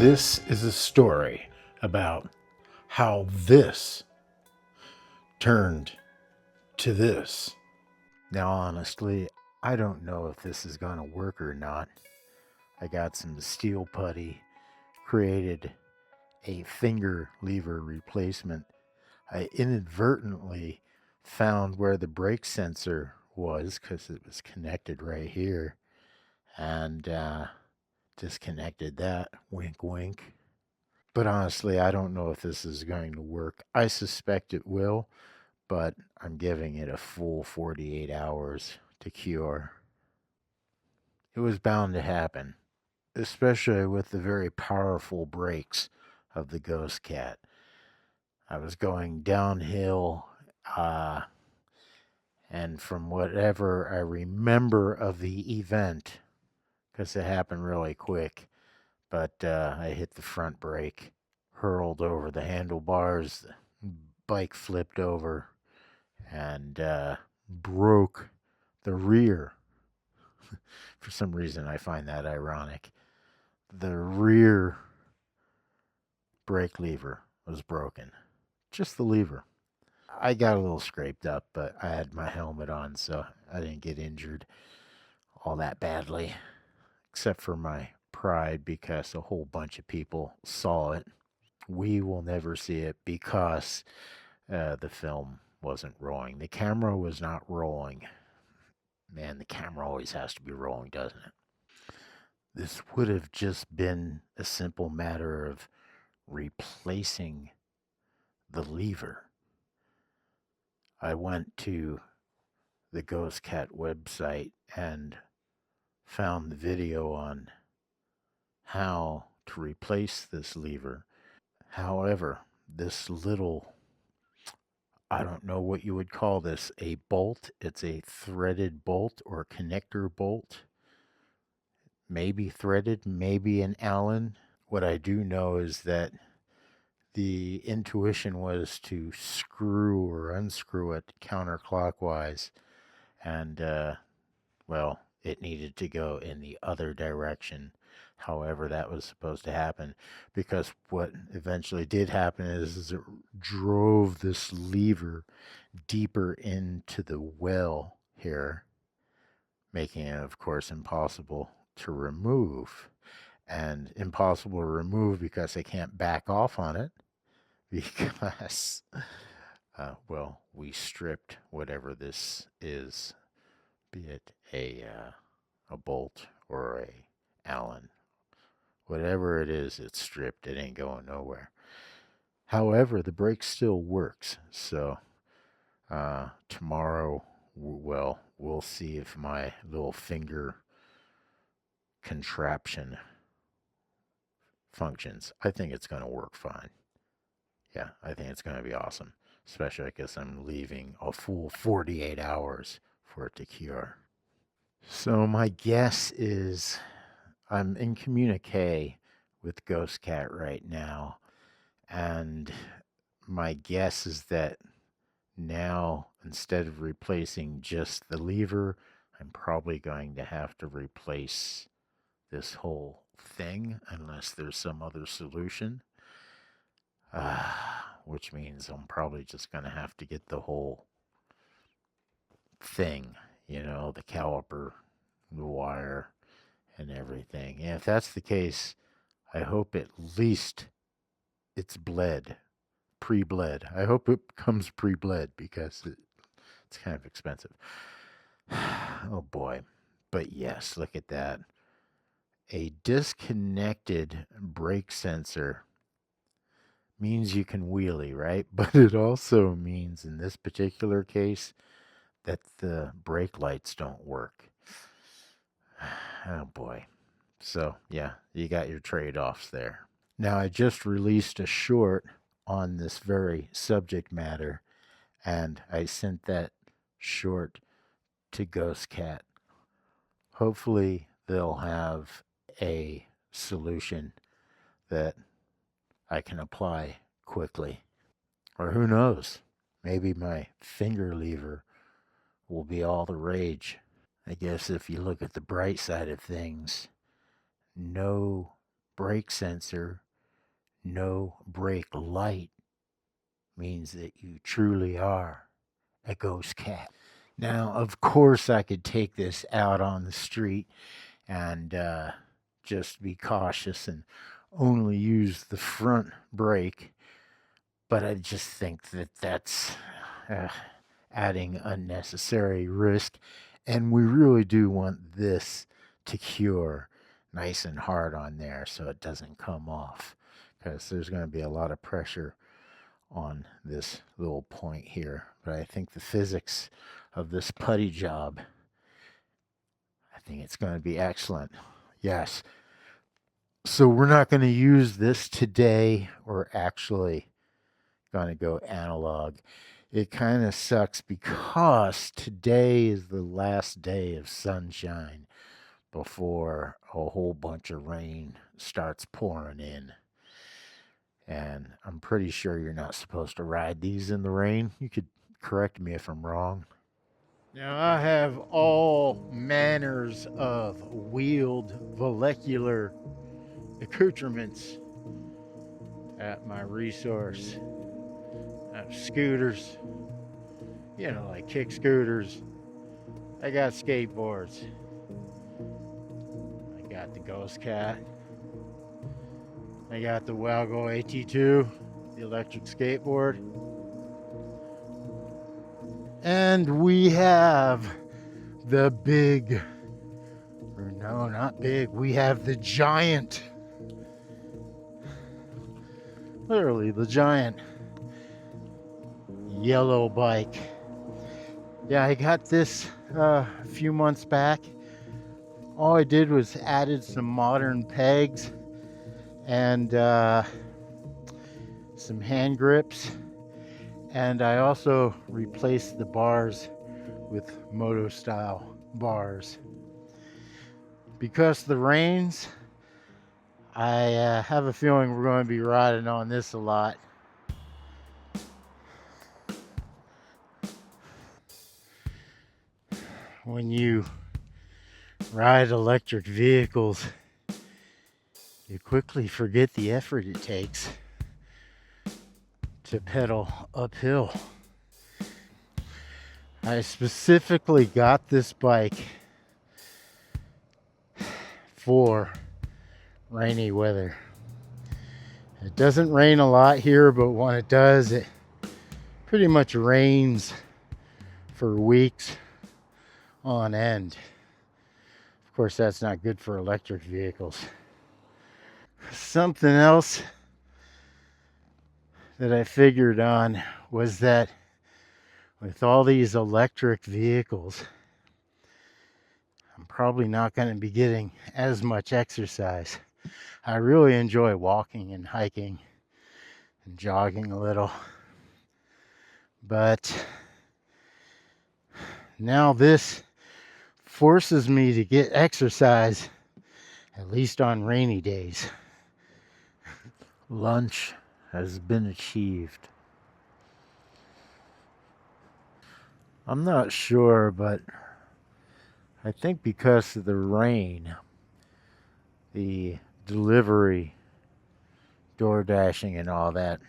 This is a story about how this turned to this. Now, honestly, I don't know if this is going to work or not. I got some steel putty, created a finger lever replacement. I inadvertently found where the brake sensor was because it was connected right here, and disconnected that. Wink, wink. But honestly, I don't know if this is going to work. I suspect it will, but I'm giving it a full 48 hours to cure. It was bound to happen, especially with the very powerful brakes of the Ghostcat. I was going downhill, uh, and from whatever I remember of the event, because it happened really quick, but I hit the front brake, hurled over the handlebars, the bike flipped over, and broke the rear. For some reason, I find that ironic. The rear brake lever was broken. Just the lever. I got a little scraped up, but I had my helmet on, so I didn't get injured all that badly, except for my pride because a whole bunch of people saw it. We will never see it because the film wasn't rolling. The camera was not rolling. Man, the camera always has to be rolling, doesn't it? This would have just been a simple matter of replacing the lever. I went to the Ghostcat website and found the video on how to replace this lever. However, this little, I don't know what you would call this, a bolt. It's a threaded bolt or connector bolt. Maybe threaded, maybe an Allen. What I do know is that the intuition was to screw or unscrew it counterclockwise. And, well, it needed to go in the other direction. However, that was supposed to happen, because what eventually did happen is it drove this lever deeper into the well here, making it, of course, impossible to remove. And impossible to remove because they can't back off on it because, well, we stripped whatever this is, be it a bolt or a Allen. Whatever it is, it's stripped. It ain't going nowhere. However, the brake still works. So tomorrow, well, we'll see if my little finger contraption functions. I think it's going to work fine. Yeah, I think it's going to be awesome. Especially because I'm leaving a full 48 hours for it to cure. So my guess is I'm in communique with Ghostcat right now, and my guess is that now, instead of replacing just the lever, I'm probably going to have to replace this whole thing unless there's some other solution. Which means I'm probably just going to have to get the whole thing, the caliper, the wire, and everything. And if that's the case, I hope at least it's bled, pre-bled. I hope it comes pre-bled because it's kind of expensive. Oh boy. But yes, look at that. A disconnected brake sensor means you can wheelie, right? But it also means, in this particular case, that the brake lights don't work. Oh boy. So, yeah, you got your trade offs there. Now, I just released a short on this very subject matter, and I sent that short to Ghostcat. Hopefully, they'll have a solution that I can apply quickly. Or who knows? Maybe my finger lever will be all the rage. I guess if you look at the bright side of things, no brake sensor, no brake light means that you truly are a ghost cat. Now, of course, I could take this out on the street and just be cautious and only use the front brake, but I just think that that's uh, adding unnecessary risk, and we really do want this to cure nice and hard on there so it doesn't come off, because there's going to be a lot of pressure on this little point here. But I think the physics of this putty job, I think it's going to be excellent. Yes. So we're not going to use this today. We're actually going to go analog. It kind of sucks because today is the last day of sunshine before a whole bunch of rain starts pouring in. And I'm pretty sure you're not supposed to ride these in the rain. You could correct me if I'm wrong. Now, I have all manners of wheeled molecular accoutrements at my resource. I have scooters, like kick scooters. I got skateboards. I got the Ghostcat. I got the Walgo AT2, the electric skateboard. And we have the big, or no, not big, we have the giant, literally the giant yellow bike. Yeah, I got this a few months back. All I did was added some modern pegs and some hand grips, and I also replaced the bars with moto style bars. Because the rains, I have a feeling we're going to be riding on this a lot. When you ride electric vehicles, you quickly forget the effort it takes to pedal uphill. I specifically got this bike for rainy weather. It doesn't rain a lot here, but when it does, it pretty much rains for weeks on end. Of course, that's not good for electric vehicles. Something else that I figured on was that with all these electric vehicles, I'm probably not going to be getting as much exercise. I really enjoy walking and hiking and jogging a little. But now this forces me to get exercise, at least on rainy days. Lunch has been achieved. I'm not sure, but I think because of the rain, the delivery, Doordashing and all that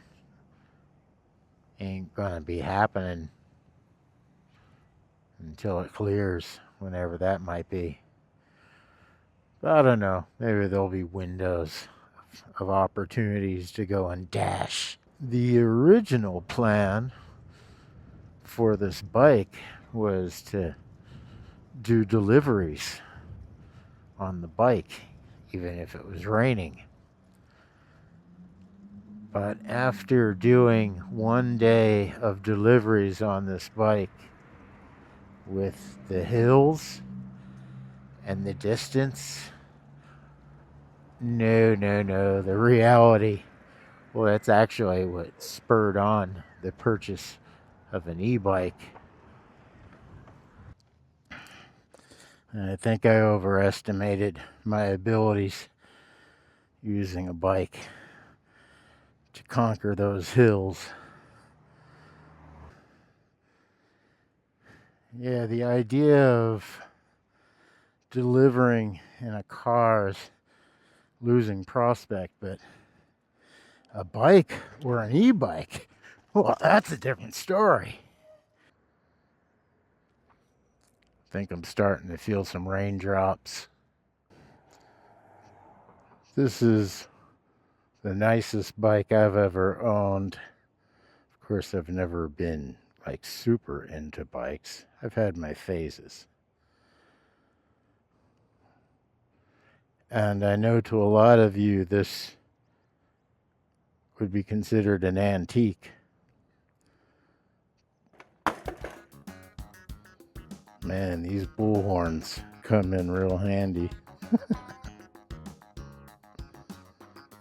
ain't gonna be happening until it clears, whenever that might be. But I don't know, maybe there'll be windows of opportunities to go and dash. The original plan for this bike was to do deliveries on the bike, even if it was raining. But after doing one day of deliveries on this bike, with the hills and the distance, no, the reality, well, that's actually what spurred on the purchase of an e-bike. I think I overestimated my abilities using a bike to conquer those hills. Yeah, the idea of delivering in a car is losing prospect, but a bike or an e-bike, well, that's a different story. I think I'm starting to feel some raindrops. This is the nicest bike I've ever owned. Of course, I've never been like super into bikes. I've had my phases. And I know to a lot of you this would be considered an antique. Man, these bull horns come in real handy.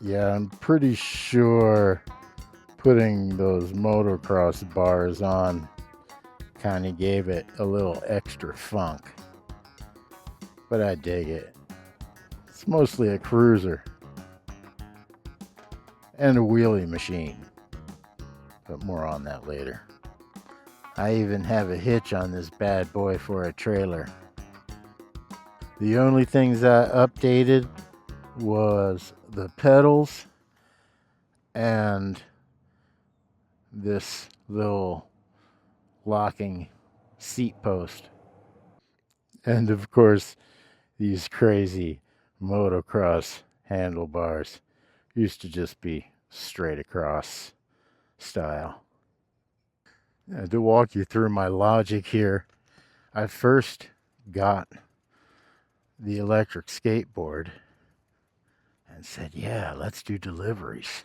Yeah, I'm pretty sure putting those motocross bars on kind of gave it a little extra funk. But I dig it. It's mostly a cruiser and a wheelie machine. But more on that later. I even have a hitch on this bad boy for a trailer. The only things I updated was the pedals and this little locking seat post. And of course, these crazy motocross handlebars used to just be straight across style. To walk you through my logic here, I first got the electric skateboard and said, yeah, let's do deliveries.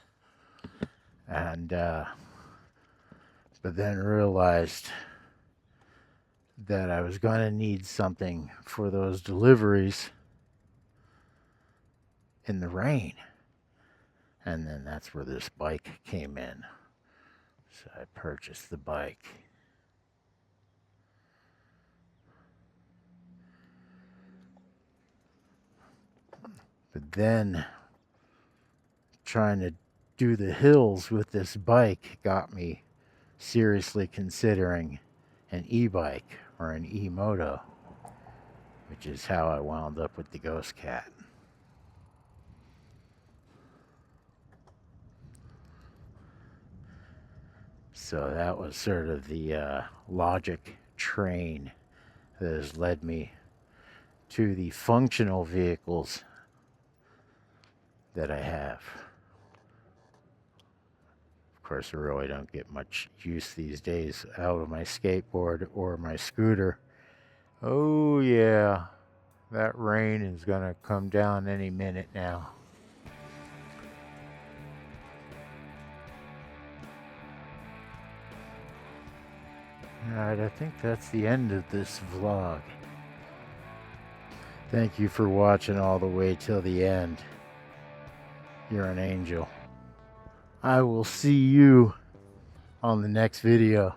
And but then realized that I was going to need something for those deliveries in the rain. And then that's where this bike came in. So I purchased the bike. But then trying to do the hills with this bike got me seriously considering an e-bike or an e-moto, which is how I wound up with the Ghostcat. So that was sort of the logic train that has led me to the functional vehicles that I have. Of course, I really don't get much use these days out of my skateboard or my scooter. Oh yeah, that rain is gonna come down any minute now. Alright, I think that's the end of this vlog. Thank you for watching all the way till the end. You're an angel. I will see you on the next video.